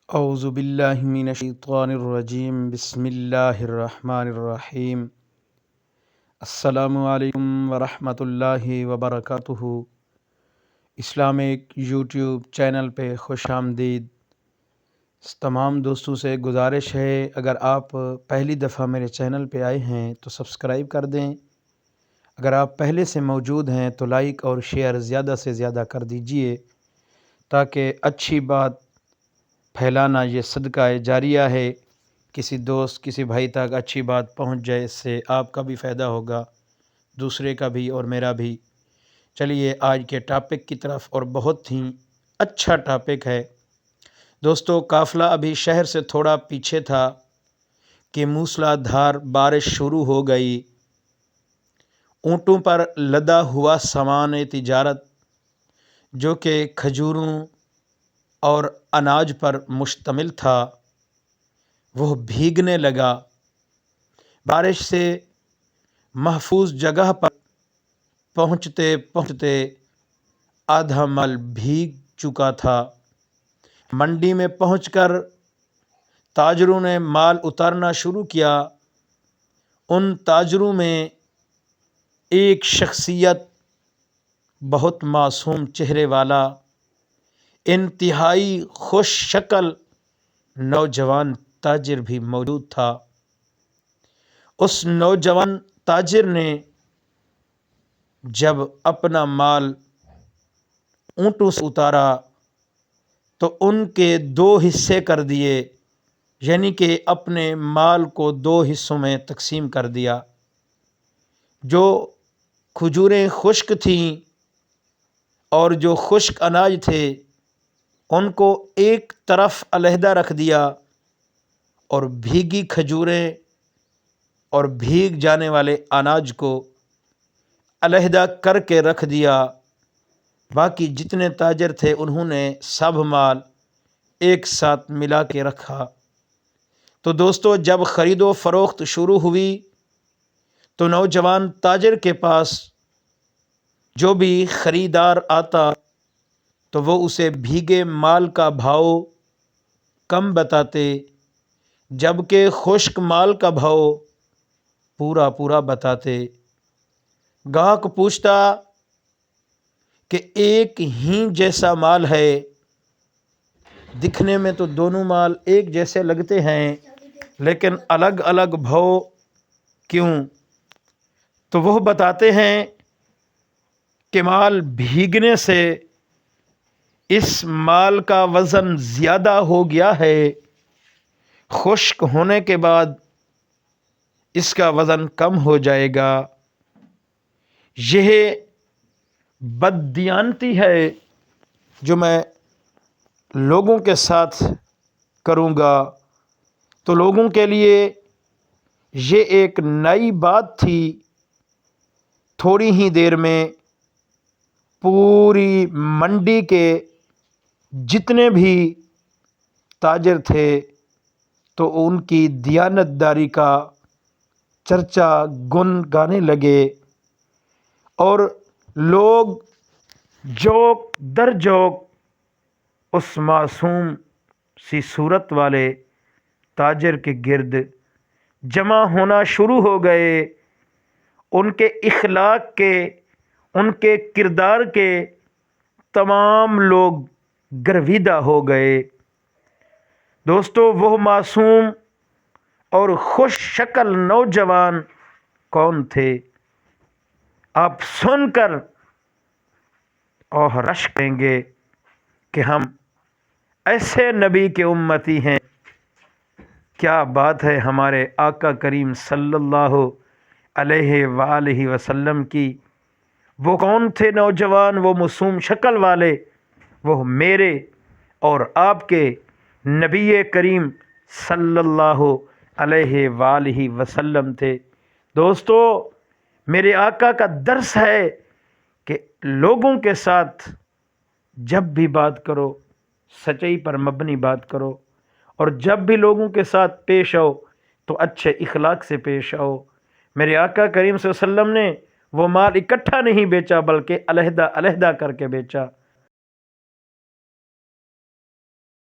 اعوذ باللہ من الشیطان الرجیم بسم اللہ الرحمن الرحیم السلام علیکم ورحمۃ اللہ وبرکاتہ۔ اسلامک یوٹیوب چینل پہ خوش آمدید۔ تمام دوستوں سے گزارش ہے، اگر آپ پہلی دفعہ میرے چینل پہ آئے ہیں تو سبسکرائب کر دیں، اگر آپ پہلے سے موجود ہیں تو لائک اور شیئر زیادہ سے زیادہ کر دیجئے تاکہ اچھی بات پھیلانا یہ صدقہ جاریہ ہے، کسی دوست کسی بھائی تک اچھی بات پہنچ جائے، اس سے آپ کا بھی فائدہ ہوگا، دوسرے کا بھی اور میرا بھی۔ چلیے آج کے ٹاپک کی طرف، اور بہت ہی اچھا ٹاپک ہے دوستو۔ قافلہ ابھی شہر سے تھوڑا پیچھے تھا کہ موسلا دھار بارش شروع ہو گئی۔ اونٹوں پر لدا ہوا سامان تجارت جو کہ کھجوروں اور اناج پر مشتمل تھا وہ بھیگنے لگا۔ بارش سے محفوظ جگہ پر پہنچتے پہنچتے آدھا مال بھیگ چکا تھا۔ منڈی میں پہنچ کر تاجروں نے مال اتارنا شروع کیا۔ ان تاجروں میں ایک شخصیت، بہت معصوم چہرے والا، انتہائی خوش شکل نوجوان تاجر بھی موجود تھا۔ اس نوجوان تاجر نے جب اپنا مال اونٹوں سے اتارا تو ان کے دو حصے کر دیے، یعنی کہ اپنے مال کو دو حصوں میں تقسیم کر دیا۔ جو کھجوریں خشک تھیں اور جو خشک اناج تھے ان کو ایک طرف علیحدہ رکھ دیا، اور بھیگی کھجوریں اور بھیگ جانے والے اناج کو علیحدہ کر کے رکھ دیا۔ باقی جتنے تاجر تھے انہوں نے سب مال ایک ساتھ ملا کے رکھا۔ تو دوستو جب خرید و فروخت شروع ہوئی تو نوجوان تاجر کے پاس جو بھی خریدار آتا تو وہ اسے بھیگے مال کا بھاؤ کم بتاتے، جبکہ خشک مال کا بھاؤ پورا پورا بتاتے۔ گاہک پوچھتا کہ ایک ہی جیسا مال ہے، دکھنے میں تو دونوں مال ایک جیسے لگتے ہیں لیکن الگ الگ بھاؤ کیوں؟ تو وہ بتاتے ہیں کہ مال بھیگنے سے اس مال کا وزن زیادہ ہو گیا ہے، خشک ہونے کے بعد اس کا وزن کم ہو جائے گا۔ یہ بددیانتی ہے جو میں لوگوں کے ساتھ کروں گا، تو لوگوں کے لیے یہ ایک نئی بات تھی۔ تھوڑی ہی دیر میں پوری منڈی کے جتنے بھی تاجر تھے تو ان کی دیانتداری کا چرچا گن گانے لگے، اور لوگ جوک در جوک اس معصوم سی صورت والے تاجر کے گرد جمع ہونا شروع ہو گئے۔ ان کے اخلاق کے، ان کے کردار کے تمام لوگ گرویدہ ہو گئے۔ دوستو وہ معصوم اور خوش شکل نوجوان کون تھے؟ آپ سن کر اور رشک کریں گے کہ ہم ایسے نبی کے امتی ہیں۔ کیا بات ہے ہمارے آقا کریم صلی اللہ علیہ وآلہ وسلم کی۔ وہ کون تھے نوجوان، وہ معصوم شکل والے؟ وہ میرے اور آپ کے نبی کریم صلی اللہ علیہ وآلہ وسلم تھے۔ دوستو میرے آقا کا درس ہے کہ لوگوں کے ساتھ جب بھی بات کرو سچائی پر مبنی بات کرو، اور جب بھی لوگوں کے ساتھ پیش آؤ تو اچھے اخلاق سے پیش آؤ۔ میرے آقا کریم صلی اللہ علیہ وسلم نے وہ مال اکٹھا نہیں بیچا بلکہ علیحدہ علیحدہ کر کے بیچا۔